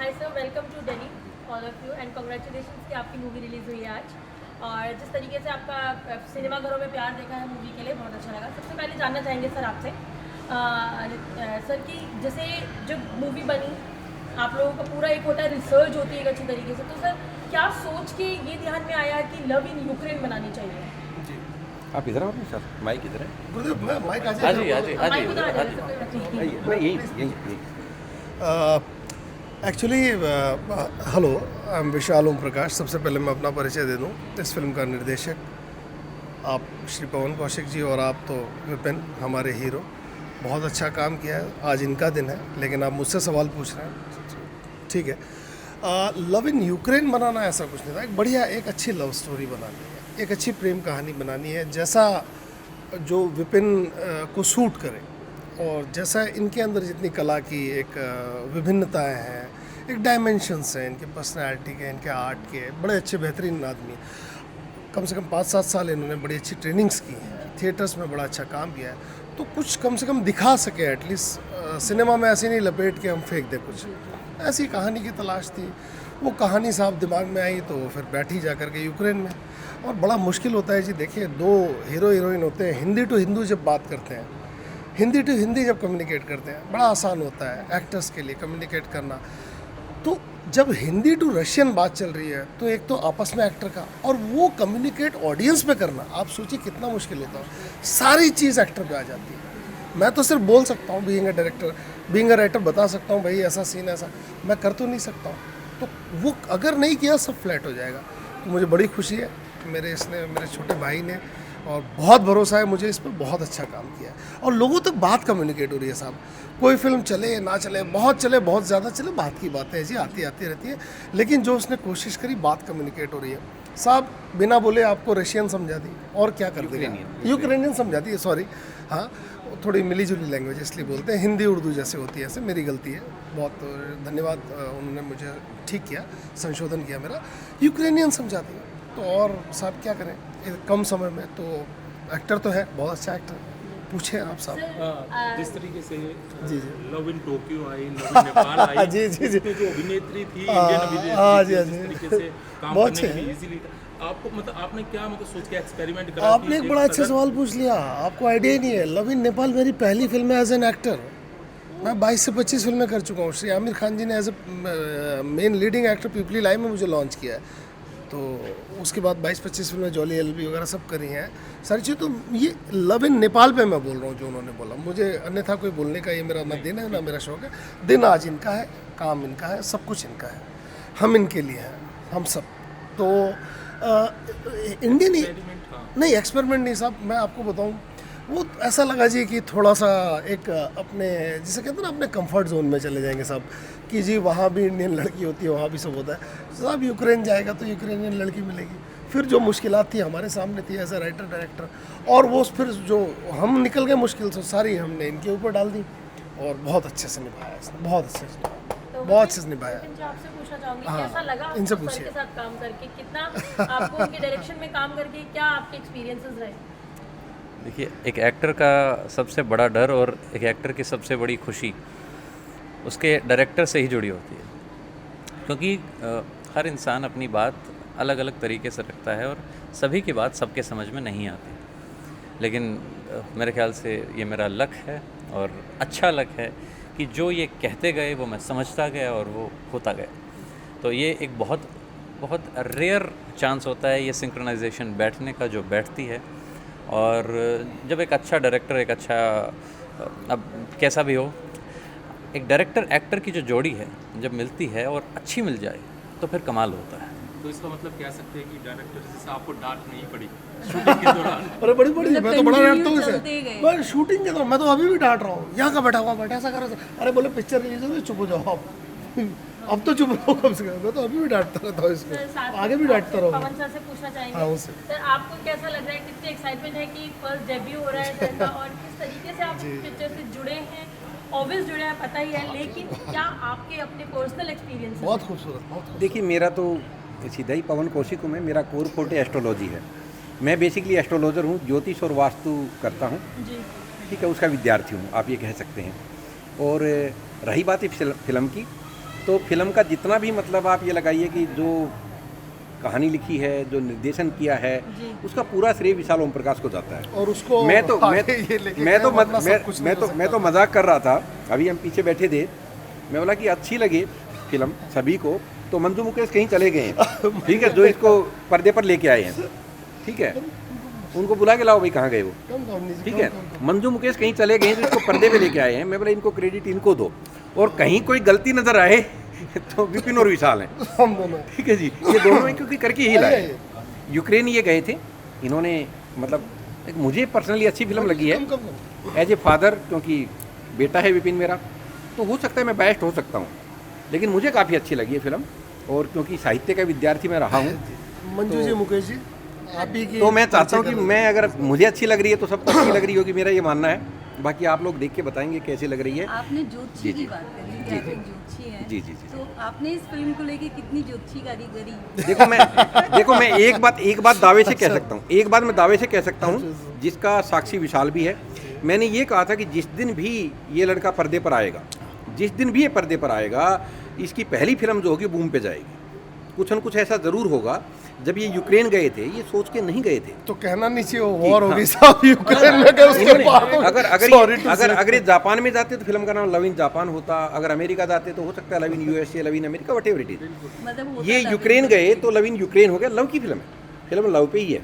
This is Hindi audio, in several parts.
Hi sir, welcome to Delhi all of you and congratulation कि आपकी मूवी रिलीज़ हुई है आज। और जिस तरीके से आपका सिनेमाघरों में प्यार देखा है मूवी के लिए बहुत अच्छा लगा। सबसे पहले जानना चाहेंगे सर आपसे सर कि जैसे जब मूवी बनी आप लोगों का पूरा एक होता है रिसर्च होती है एक अच्छी तरीके से, तो सर क्या सोच के ये ध्यान में आया कि लव इन यूक्रेन बनानी चाहिए? आप इधर आओ सर, माइक इधर है। गुरुदेव मैं माइक आ हाँ जी हाँ जी हाँ माइक जी उधर आ हाँ जाए, जी। कोई बात नहीं। मैं यही एक्चुअली हेलो, आई एम विशाल ओम प्रकाश। सबसे पहले मैं अपना परिचय दे दूं। इस फिल्म का निर्देशक आप श्री पवन कौशिक जी और आप तो विपिन हमारे हीरो, बहुत अच्छा काम किया है। आज इनका दिन है लेकिन आप मुझसे सवाल पूछ रहे हैं, ठीक है। लव इन यूक्रेन बनाना ऐसा कुछ नहीं था, एक बढ़िया एक अच्छी लव स्टोरी बनानी है, एक अच्छी प्रेम कहानी बनानी है जैसा जो विपिन को सूट करे और जैसा इनके अंदर जितनी कला की एक विभिन्नताएं हैं, एक डायमेंशंस हैं इनके पर्सनैलिटी के, इनके आर्ट के, बड़े अच्छे बेहतरीन आदमी। कम से कम 5-7 साल इन्होंने बड़ी अच्छी ट्रेनिंग्स की हैं, थिएटर्स में बड़ा अच्छा काम किया है, तो कुछ कम से कम दिखा सके एटलीस्ट। सिनेमा में ऐसे नहीं लपेट के हम फेंक दें, कुछ ऐसी कहानी की तलाश थी। वो कहानी साहब दिमाग में आई तो फिर बैठी जा कर के यूक्रेन में। और बड़ा मुश्किल होता है जी, देखिए दो हीरो हीरोइन होते हैं, हिंदी टू हिंदू जब बात करते हैं, हिंदी टू हिंदी जब कम्युनिकेट करते हैं, बड़ा आसान होता है एक्टर्स के लिए कम्युनिकेट करना। तो जब हिंदी टू रशियन बात चल रही है तो एक तो आपस में एक्टर का और वो कम्युनिकेट ऑडियंस पे करना, आप सोचिए कितना मुश्किल होता है। सारी चीज़ एक्टर पे आ जाती है। मैं तो सिर्फ बोल सकता हूँ, being a director, being a writer बता सकता हूँ भाई ऐसा सीन ऐसा, मैं कर तो नहीं सकता हूँ। तो वो अगर नहीं किया सब फ्लैट हो जाएगा। तो मुझे बड़ी खुशी है मेरे छोटे भाई ने, और बहुत भरोसा है मुझे इस पर, बहुत अच्छा काम किया है और लोगों तक बात कम्युनिकेट हो रही है साहब। कोई फिल्म चले ना चले, बहुत चले बहुत ज़्यादा चले, बात की बात है जी, आती रहती है, लेकिन जो उसने कोशिश करी बात कम्युनिकेट हो रही है साहब। बिना बोले आपको रशियन समझा दी और क्या कर देगा, यूक्रेनियन समझा दी, सॉरी। हाँ, थोड़ी मिली जुली लैंग्वेज इसलिए बोलते हैं, हिंदी उर्दू जैसे होती है, ऐसे मेरी गलती है, बहुत धन्यवाद। उन्होंने मुझे ठीक किया, संशोधन किया मेरा, यूक्रेनियन समझा दिया। तो और साहब क्या करें कम समय में, तो एक्टर तो है, बहुत अच्छा एक्टर, पूछे आप साहब। जिस तरीके से जी लव इन टोक्यो आई, लव इन नेपाल आई, जी जी जी, उसमें जो अभिनेत्री थी, हाँ, इंडियन हाँ, अभिनेत्री जी, थी, हाँ, जिस जी। तरीके से काम बहुत करने अच्छे में हैं। इजीली था। आपको मतलब आपने क्या मतलब सोच के एक्सपेरिमेंट करा? आपने एक बड़ा अच्छा सवाल पूछ लिया, आपको आइडिया ही नहीं है। लव इन नेपाल मेरी पहली फिल्म है एज एन एक्टर। मैं 22 से 25 फिल्में कर चुका हूँ। श्री आमिर खान जी ने as a main leading actor Peepli live में मुझे लॉन्च किया है। तो उसके बाद 22-25 फिल्में जॉली एलबी वगैरह सब करी हैं, सारी चीज़। तो ये लव इन नेपाल पे मैं बोल रहा हूँ जो उन्होंने बोला, मुझे अन्यथा कोई बोलने का ये मेरा ना दिन है ना मेरा शौक है। दिन आज इनका है, काम इनका है, सब कुछ इनका है, हम इनके लिए हैं, हम सब। तो इंडियन नहीं, एक्सपेरिमेंट नहीं साहब, मैं आपको बताऊं, वो ऐसा लगा जी कि थोड़ा सा एक अपने जिसे कहते हैं ना, अपने कंफर्ट जोन में चले जाएंगे साहब, कि जी वहाँ भी इंडियन लड़की होती है, वहाँ भी सब होता है साहब। यूक्रेन जाएगा तो यूक्रेनियन लड़की मिलेगी। फिर जो मुश्किलात थी हमारे सामने थी एज ए राइटर डायरेक्टर, और वो फिर जो हम निकल गए मुश्किल से, सारी हमने इनके ऊपर डाल दी और बहुत अच्छे से निभाया इसने, बहुत अच्छे से निभाया, तो बहुत अच्छे से निभाया। विपिन, आपसे पूछना चाहूंगी हाँ, कैसा लगा आपको इनसे सर पूछिए। के साथ काम करके, कितना आपको उनके डायरेक्शन में काम करके क्या आपके एक्सपीरियंसेस रहे? देखिए, एक एक्टर का सबसे बड़ा डर और एक एक्टर की सबसे बड़ी खुशी उसके डायरेक्टर से ही जुड़ी होती है, क्योंकि हर इंसान अपनी बात अलग अलग तरीके से रखता है और सभी की बात सबके समझ में नहीं आती। लेकिन मेरे ख्याल से ये मेरा लक है और अच्छा लक है कि जो ये कहते गए वो मैं समझता गया और वो होता गया। तो ये एक बहुत बहुत रेयर चांस होता है ये सिंक्रोनाइजेशन बैठने का, जो बैठती है। और जब एक अच्छा डायरेक्टर, एक अच्छा, अब कैसा भी हो, एक डायरेक्टर एक्टर की जो जोड़ी है जब मिलती है और अच्छी मिल जाए तो फिर कमाल होता है। तो इसका मतलब कह सकते हैं कि डायरेक्टर जैसे आपको डांट नहीं पड़ी शूटिंग के दौरान? अरे बड़ी बड़ी, मतलब मैं तो बड़ा डांटता हूँ चलते इसे, गए। मैं शूटिंग के दौरान मैं तो अभी भी डांट रहा हूँ, यहाँ का बैठा हुआ बैठा ऐसा करो। अरे बोले पिक्चर रिलीज हो गई, चुप हो जाओ आप, अब तो चुप रहो कम से कम। मैं तो अभी भी डांटता रहता हूँ सर, इसको, साथ आगे में भी डांटता आपसे रहूँगा। पवन सर से पूछना हाँ, चाहेंगे उससे। सर, आपको कैसा लग रहा है, कितनी एक्साइटमेंट है कि फर्स्ट डेब्यू हो रहा है सर का, और किस तरीके से आप पिक्चर से जुड़े हैं? ऑब्वियस जुड़े हैं, पता ही है, लेकिन क्या आपके अपने पर्सनल एक्सपीरियंस? बहुत खूबसूरत, बहुत खूबसूरत। देखिए, मेरा तो सीधा ही पवन कौशिक हूँ मैं, मेरा कोर फोर्टे एस्ट्रोलॉजी है। मैं बेसिकली एस्ट्रोलॉजर हूँ, ज्योतिष और वास्तु करता हूँ, जी, ठीक है, उसका विद्यार्थी हूँ आप ये कह सकते हैं। और रही बात फिल्म की, तो फिल्म का जितना भी मतलब आप ये लगाइए कि जो कहानी लिखी है, जो निर्देशन किया है, उसका पूरा श्रेय विशाल ओम प्रकाश को जाता है। और उसको मैं तो मजाक कर रहा था, अभी हम पीछे बैठे थे, मैं बोला कि अच्छी लगे फिल्म सभी को तो मंजू मुकेश कहीं चले गए हैं, ठीक है, जो इसको पर्दे पर लेके आए हैं, ठीक है, उनको बुला के लाओ भाई कहाँ गए वो, ठीक है, मंजू मुकेश कहीं चले गए हैं जो इसको पर्दे पे लेके आए हैं, मैं बोला इनको क्रेडिट इनको दो, और कहीं कोई गलती नजर आए तो विपिन और विशाल हैं, हम दोनों, ठीक है जी, ये दोनों में क्योंकि करके ही लाए। यूक्रेन ये गए थे, इन्होंने मतलब एक मुझे पर्सनली अच्छी फिल्म लगी है एज ए फादर, क्योंकि बेटा है विपिन मेरा, तो हो सकता है मैं बायस्ड हो सकता हूँ, लेकिन मुझे काफ़ी अच्छी लगी है फिल्म, और क्योंकि साहित्य का विद्यार्थी मैं रहा हूँ, मंजू जी, मुकेश जी, आप ही की तो मैं चाहता हूँ कि मैं अगर मुझे अच्छी लग रही है तो सबको अच्छी लग रही होगी, मेरा ये मानना है। बाकी आप लोग देख के बताएंगे कैसी लग रही है। आपने ज्योतिषी की बात करी कि आप एक ज्योतिषी हैं, जी। तो आपने इस फिल्म को लेके कितनी ज्योतिषीकारी करी? देखो मैं एक बात दावे से कह सकता हूँ, एक बात मैं दावे से कह सकता हूँ जिसका साक्षी विशाल भी है। मैंने ये कहा था कि जिस दिन भी ये लड़का पर्दे पर आएगा, जिस दिन भी ये पर्दे पर आएगा, इसकी पहली फिल्म जो होगी बूम पे जाएगी। कुछ न कुछ ऐसा ज़रूर होगा। जब ये यूक्रेन गए थे, ये सोच के नहीं गए थे, तो कहना नहीं चाहिए वॉर होगी साहब यूक्रेन में गए उसके बाद। अगर ये जापान में जाते तो फिल्म का नाम लव इन जापान होता, अगर अमेरिका जाते तो हो सकता है love in USA, love in America, what ever it is. मतलब ये यूक्रेन गए तो लव इन यूक्रेन हो गया, लव की फिल्म है, फिल्म लव पे ही है,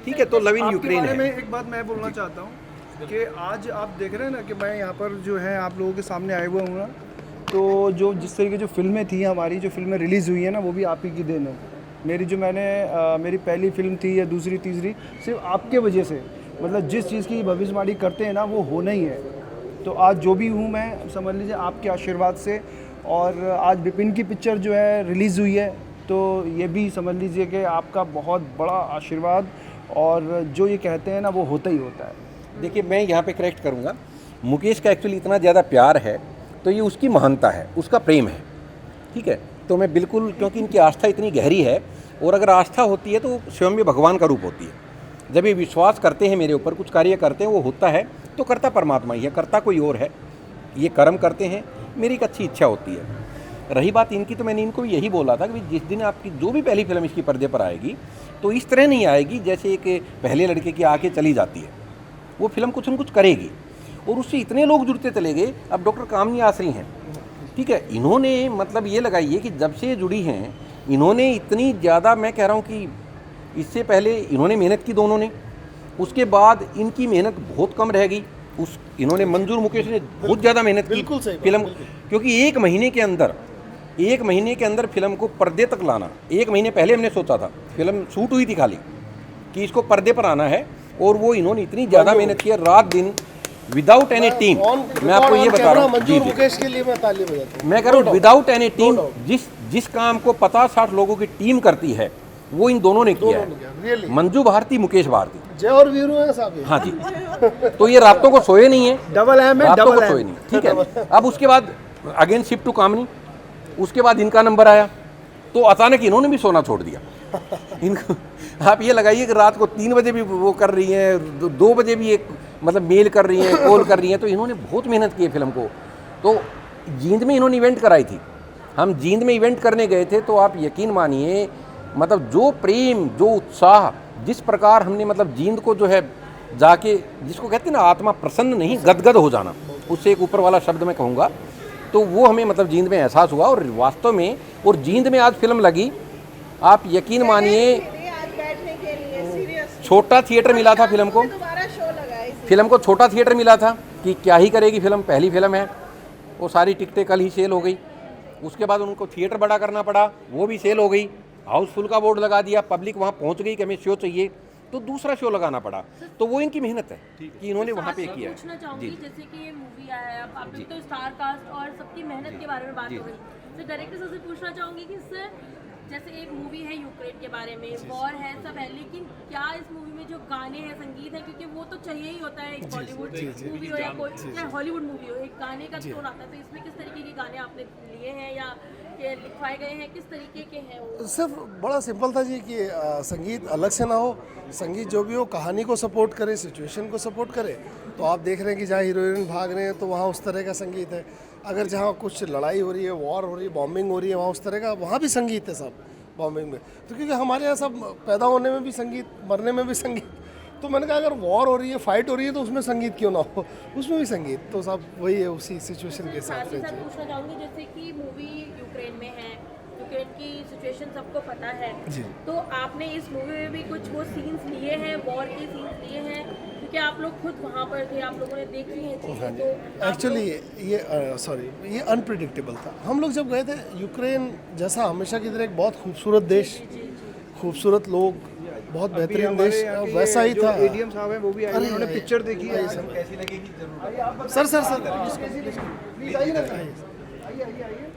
ठीक है, तो लव इन यूक्रेन है। एक बात मैं बोलना चाहता हूँ कि आज आप देख रहे हैं ना कि मैं यहाँ पर जो है आप लोगों के सामने आए हुए हूँ ना, तो जो जिस तरीके जो फिल्में थी हमारी, जो फिल्में रिलीज़ हुई है ना, वो भी आप ही की देन है। मेरी जो मेरी पहली फिल्म थी या दूसरी तीसरी, सिर्फ आपके वजह से, मतलब जिस चीज़ की भविष्यवाणी करते हैं ना वो होना ही है। तो आज जो भी हूँ मैं, समझ लीजिए आपके आशीर्वाद से, और आज विपिन की पिक्चर जो है रिलीज़ हुई है, तो ये भी समझ लीजिए कि आपका बहुत बड़ा आशीर्वाद, और जो ये कहते हैं ना वो होता ही होता है। देखिए मैं यहाँ पे करेक्ट करूँगा, मुकेश का एक्चुअली इतना ज़्यादा प्यार है तो ये उसकी महानता है, उसका प्रेम है, ठीक है, तो मैं बिल्कुल, क्योंकि इनकी आस्था इतनी गहरी है, और अगर आस्था होती है तो स्वयं में भगवान का रूप होती है। जब ये विश्वास करते हैं मेरे ऊपर, कुछ कार्य करते हैं, वो होता है तो करता परमात्मा ही है, करता कोई और है। ये कर्म करते हैं, मेरी एक अच्छी इच्छा होती है। रही बात इनकी, तो मैंने इनको यही बोला था कि जिस दिन आपकी जो भी पहली फिल्म इसकी पर्दे पर आएगी तो इस तरह नहीं आएगी जैसे एक पहले लड़के की आके चली जाती है। वो फिल्म कुछ न कुछ करेगी, और उससे इतने लोग जुड़ते चले गए। अब डॉक्टर कामनी आसरी हैं, ठीक है, इन्होंने मतलब ये लगाइए कि जब से जुड़ी हैं इन्होंने इतनी ज़्यादा, मैं कह रहा हूँ कि इससे पहले इन्होंने मेहनत की दोनों ने, उसके बाद इनकी मेहनत बहुत कम रह गई। इन्होंने मंजूर मुकेश ने बहुत ज़्यादा मेहनत की फिल्म, क्योंकि एक महीने के अंदर फिल्म को पर्दे तक लाना, एक महीने पहले हमने सोचा था, फिल्म शूट हुई थी खाली कि इसको पर्दे पर आना है, और वो इन्होंने इतनी ज़्यादा मेहनत की, रात दिन विदाउट एनी टीम। मैं आपको ये बता रहा हूँ, जी मुकेश के लिए मैं ताली बजाता हूँ। मैं कह रहा हूँ विदाउट एनी टीम, जिस काम को 50-60 लोगों की टीम करती है वो इन दोनों ने किया है। मंजू भारती, मुकेश भारती, जय और वीरू है साहब। हाँ जी, तो ये रातों को सोए नहीं है, डबल एम है, रातों डबल को सोए नहीं, ठीक है। अब उसके बाद अगेन शिफ्ट टू कामनी, उसके बाद इनका नंबर आया तो अचानक इन्होंने भी सोना छोड़ दिया। इनको आप ये लगाइए कि रात को 3 बजे भी वो कर रही हैं, 2 बजे भी एक मतलब मेल कर रही हैं, कॉल कर रही हैं, तो इन्होंने बहुत मेहनत की है फिल्म को। तो जींद में इन्होंने इवेंट कराई थी, हम जींद में इवेंट करने गए थे, तो आप यकीन मानिए मतलब जो प्रेम, जो उत्साह, जिस प्रकार हमने मतलब जींद को जो है जाके, जिसको कहते हैं ना आत्मा प्रसन्न नहीं गदगद हो जाना, उससे एक ऊपर वाला शब्द मैं कहूँगा, तो वो हमें मतलब जींद में एहसास हुआ। और वास्तव में, और जींद में आज फिल्म लगी, आप यकीन मानिए छोटा थिएटर मिला था फिल्म को छोटा थिएटर मिला था कि क्या ही करेगी फिल्म, पहली फिल्म है, वो सारी टिकटें कल ही सेल हो गई। उसके बाद उनको थिएटर बड़ा करना पड़ा, वो भी सेल हो गई। हाउसफुल का बोर्ड लगा दिया, पब्लिक वहाँ पहुँच गई कि हमें शो चाहिए, तो दूसरा शो लगाना पड़ा। तो वो इनकी मेहनत है कि इन्होंने वहाँ पे किया है। पूछना चाहूँगी, जैसे कि ये मूवी आया है, अब आपने तो स्टार कास्ट और सबकी मेहनत के बारे में बात हो गई, तो डायरेक्टर से पूछना चाहूँगी कि सर जैसे एक मूवी है यूक्रेन के बारे में, वॉर है, सब है, लेकिन क्या इस मूवी में जो गाने हैं, संगीत है, क्योंकि वो तो चाहिए ही होता है, एक बॉलीवुड मूवी हो या कोई चाहे हॉलीवुड मूवी हो, एक गाने का टोन आता है, तो इसमें किस तरीके के गाने आपने लिए हैं या लिखवाए गए हैं, किस तरीके के हैं वो? सिर्फ बड़ा सिंपल था जी कि संगीत अलग से ना हो, संगीत जो भी हो कहानी को सपोर्ट करे, सिचुएशन को सपोर्ट करे। तो आप देख रहे हैं कि जहाँ हीरोइन भाग रहे हैं तो वहाँ उस तरह का संगीत है, अगर जहाँ कुछ लड़ाई हो रही है, वॉर हो रही है, बॉम्बिंग हो रही है, वहाँ उस तरह का वहाँ भी संगीत है सब बॉम्बिंग में। तो क्योंकि हमारे यहाँ सब पैदा होने में भी संगीत, मरने में भी संगीत, तो मैंने कहा अगर वॉर हो रही है, फाइट हो रही है, तो उसमें संगीत क्यों ना हो, उसमें भी संगीत। तो सब वही है, उसी सिचुएशन के हिसाब साथ ही से। साथ पूछना चाहूँगी जैसे कि मूवी यूक्रेन में है, यूक्रेन की सिचुएशन सबको पता है जी। तो आपने इस मूवी में भी कुछ वो सीन्स लिए हैं, वॉर के सीन्स लिए हैं, क्योंकि आप लोग खुद वहाँ पर थे, आप लोगों ने देखी हैं हाँ चीज़ें। जी, तो आप एक्चुअली लोग- ये अनप्रिडिक्टेबल था। हम लोग जब गए थे यूक्रेन, जैसा हमेशा की तरह एक बहुत खूबसूरत देश, खूबसूरत लोग, बहुत अभी बेहतरीन हमारे देश, यहाँ के वैसा ही जो था। एडीएम साहब हैं वो भी आए, अरे उन्होंने आइए, पिक्चर देखी है। आइए सर। कैसी लगेगी जरूर। सर प्लीज आइए ना। आइए आइए आइए।